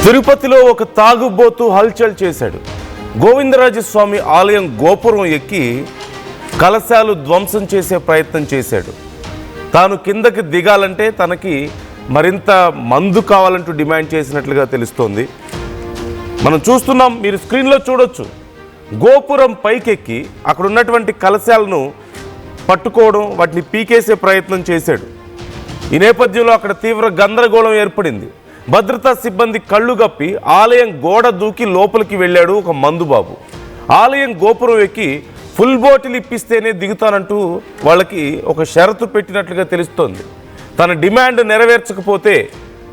తిరుపతిలో ఒక తాగుబోతు హల్చల్ చేశాడు. గోవిందరాజస్వామి ఆలయం గోపురం ఎక్కి కలశాలు ధ్వంసం చేసే ప్రయత్నం చేశాడు. తాను కిందకి దిగాలంటే తనకి మరింత మందు కావాలంటూ డిమాండ్ చేసినట్లుగా తెలుస్తోంది. మనం చూస్తున్నాం, మీరు స్క్రీన్లో చూడొచ్చు. గోపురం పైకెక్కి అక్కడ ఉన్నటువంటి కలశాలను పట్టుకోవడం, వాటిని పీకేసే ప్రయత్నం చేశాడు. ఈ నేపథ్యంలో అక్కడ తీవ్ర గందరగోళం ఏర్పడింది. భద్రతా సిబ్బంది కళ్ళు గప్పి ఆలయం గోడ దూకి లోపలికి వెళ్ళాడు ఒక మందుబాబు. ఆలయం గోపురం ఎక్కి ఫుల్ బాటిల్ ఇప్పిస్తేనే దిగుతానంటూ వాళ్ళకి ఒక షరతు పెట్టినట్లుగా తెలుస్తోంది. తన డిమాండ్ నెరవేర్చకపోతే,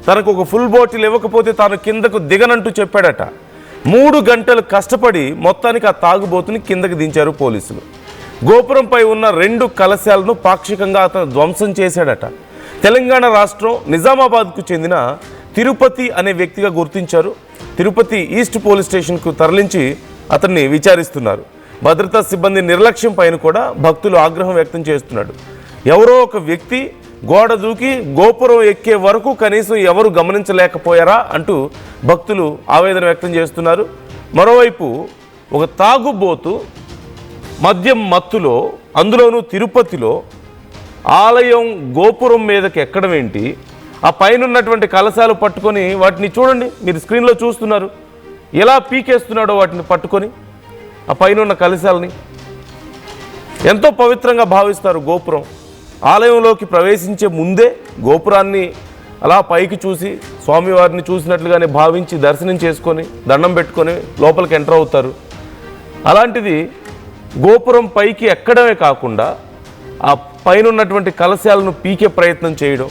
తనకు ఒక ఫుల్ బాటిల్ ఇవ్వకపోతే తాను కిందకు దిగనంటూ చెప్పాడట. 3 గంటలు కష్టపడి మొత్తానికి ఆ తాగుబోతుని కిందకి దించారు పోలీసులు. గోపురంపై ఉన్న 2 కలశాలను పాక్షికంగా అతను ధ్వంసం చేశాడట. తెలంగాణ రాష్ట్రం నిజామాబాద్కు చెందిన తిరుపతి అనే వ్యక్తిగా గుర్తించారు. తిరుపతి ఈస్ట్ పోలీస్ స్టేషన్కు తరలించి అతన్ని విచారిస్తున్నారు. భద్రతా సిబ్బంది నిర్లక్ష్యం పైన కూడా భక్తులు ఆగ్రహం వ్యక్తం చేస్తున్నాడు. ఎవరో ఒక వ్యక్తి గోడ దూకి గోపురం ఎక్కే వరకు కనీసం ఎవరు గమనించలేకపోయారా అంటూ భక్తులు ఆవేదన వ్యక్తం చేస్తున్నారు. మరోవైపు ఒక తాగుబోతు మద్యం మత్తులో, అందులోనూ తిరుపతిలో ఆలయం గోపురం మీదకి ఎక్కడం ఏంటి, ఆ పైన ఉన్నటువంటి కలశాలు పట్టుకొని వాటిని చూడండి, మీరు స్క్రీన్లో చూస్తున్నారు, ఎలా పీకేస్తున్నాడో వాటిని పట్టుకొని ఆ పైన ఉన్న కలశాలని. ఎంతో పవిత్రంగా భావిస్తారు గోపురం. ఆలయంలోకి ప్రవేశించే ముందే గోపురాన్ని అలా పైకి చూసి స్వామివారిని చూసినట్లుగానే భావించి దర్శనం చేసుకొని దండం పెట్టుకొని లోపలికి ఎంటర్ అవుతారు. అలాంటిది గోపురం పైకి ఎక్కడమే కాకుండా ఆ పైన ఉన్నటువంటి కలశాలను పీకే ప్రయత్నం చేయడం,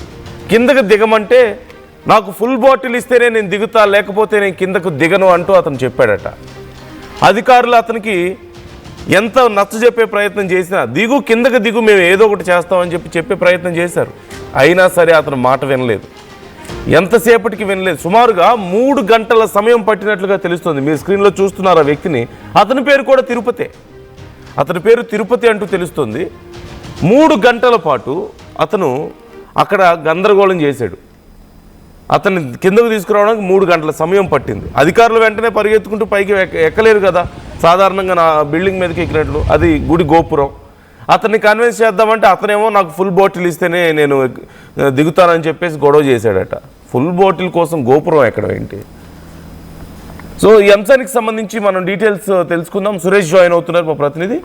కిందకు దిగమంటే నాకు ఫుల్ బాటిల్ ఇస్తేనే నేను దిగుతా, లేకపోతే నేను కిందకు దిగను అంటూ అతను చెప్పాడట. అధికారులు అతనికి ఎంత నచ్చజెప్పే ప్రయత్నం చేసినా, దిగు కిందకు దిగు, మేము ఏదో ఒకటి చేస్తామని చెప్పే ప్రయత్నం చేశారు. అయినా సరే అతను మాట వినలేదు. ఎంతసేపటికి వినలేదు. సుమారుగా 3 గంటల సమయం పట్టినట్లుగా తెలుస్తుంది. మీరు స్క్రీన్లో చూస్తున్నారు ఆ వ్యక్తిని. అతని పేరు కూడా తిరుపతే. అతని పేరు తిరుపతి అంటూ తెలుస్తుంది. 3 గంటల పాటు అతను అక్కడ గందరగోళం చేశాడు. అతన్ని కిందకు తీసుకురావడానికి 3 గంటల సమయం పట్టింది. అధికారులు వెంటనే పరిగెత్తుకుంటూ పైకి ఎక్కలేరు కదా, సాధారణంగా నా బిల్డింగ్ మీదకి ఎక్కినట్లు. అది గుడి గోపురం. అతన్ని కన్విన్స్ చేద్దామంటే అతనేమో నాకు ఫుల్ బాటిల్ ఇస్తేనే నేను దిగుతానని చెప్పేసి గొడవ చేశాడట. ఫుల్ బాటిల్ కోసం గోపురం ఎక్కడం ఏంటి? సో ఈ అంశానికి సంబంధించి మనం డీటెయిల్స్ తెలుసుకుందాం. సురేష్ జాయిన్ అవుతున్నారు, మా ప్రతినిధి.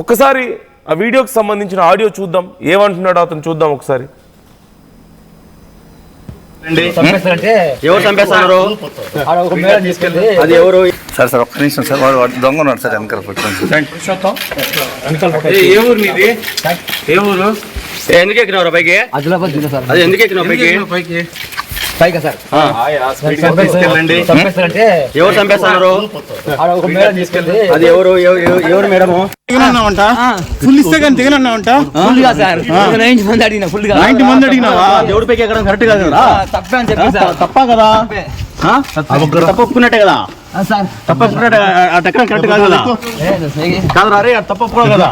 ఒక్కసారి ఆ వీడియోకి సంబంధించిన ఆడియో చూద్దాం, ఏమంటున్నాడో అతను చూద్దాం ఒకసారి. ఎవరు చంపేస్తున్నారు? అది ఎవరు? సార్ ఒక్క నిమిషం సార్, వాడు దొంగ ఉన్నాడు సార్ వెనకాల ఏ ఊరు మీది? ఏ ఊరు? ఎందుకు ఎక్కినవరా పైకి? ఆదిలాబాద్ జిల్లా సార్. అది ఎందుకు ఎక్కినావు పైకి? ఎవరు చంపేస్తున్నారు? అది ఎవరు? ఎవరు మేడము? ఫుల్ ఇస్తే కానీ దిగనన్నావంట. 90 మంది అడిగినావా? దేవుడి పైకి ఎక్కడం కరెక్ట్ కాదు కదా? తప్ప కదా? తప్పొప్పుకున్నట్టే కదా? తప్పొప్పుకున్నట్టే ఎక్కడం కరెక్ట్ కాదు కదా? కాదు రే, తప్పొప్పుకో కదా?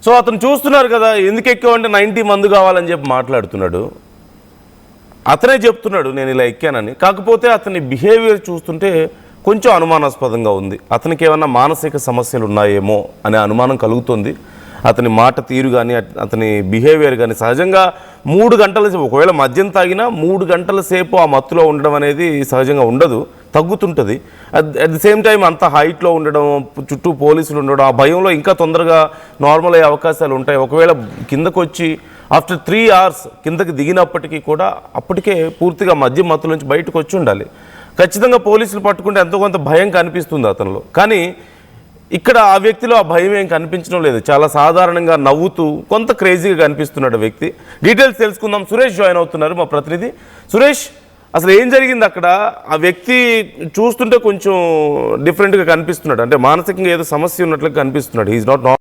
సో అతను చూస్తున్నారు కదా, ఎందుకు ఎక్కావంటే 90 మంది కావాలని చెప్పి మాట్లాడుతున్నాడు. అతనే చెప్తున్నాడు నేను ఇలా ఎక్కానని. కాకపోతే అతని బిహేవియర్ చూస్తుంటే కొంచెం అనుమానాస్పదంగా ఉంది. అతనికి ఏమన్నా మానసిక సమస్యలు ఉన్నాయేమో అనే అనుమానం కలుగుతుంది. అతని మాట తీరు కానీ అతని బిహేవియర్ కానీ సహజంగా 3 గంటల సేపు, ఒకవేళ మద్యం తాగినా 3 గంటల సేపు ఆ మత్తులో ఉండడం అనేది సహజంగా ఉండదు, తగ్గుతుంటుంది. అట్ ది సేమ్ టైం అంత హైట్లో ఉండడం, చుట్టూ పోలీసులు ఉండడం, ఆ భయంలో ఇంకా తొందరగా నార్మల్ అయ్యే అవకాశాలు ఉంటాయి. ఒకవేళ కిందకు వచ్చి ఆఫ్టర్ 3 అవర్స్ కిందకి దిగినప్పటికీ కూడా అప్పటికే పూర్తిగా మద్యం మత్తుల నుంచి బయటకు వచ్చి ఉండాలి. ఖచ్చితంగా పోలీసులు పట్టుకుంటే ఎంతో కొంత భయం కనిపిస్తుంది అతనిలో. కానీ ఇక్కడ ఆ వ్యక్తిలో ఆ భయం ఏం కనిపించడం లేదు. చాలా సాధారణంగా నవ్వుతూ కొంత క్రేజీగా కనిపిస్తున్నాడు వ్యక్తి. డీటెయిల్స్ తెలుసుకుందాం. సురేష్ జాయిన్ అవుతున్నారు, మా ప్రతినిధి. సురేష్, అసలు ఏం జరిగింది అక్కడ? ఆ వ్యక్తి చూస్తుంటే కొంచెం డిఫరెంట్గా కనిపిస్తున్నాడు, అంటే మానసికంగా ఏదో సమస్య ఉన్నట్లుగా కనిపిస్తున్నాడు. Is not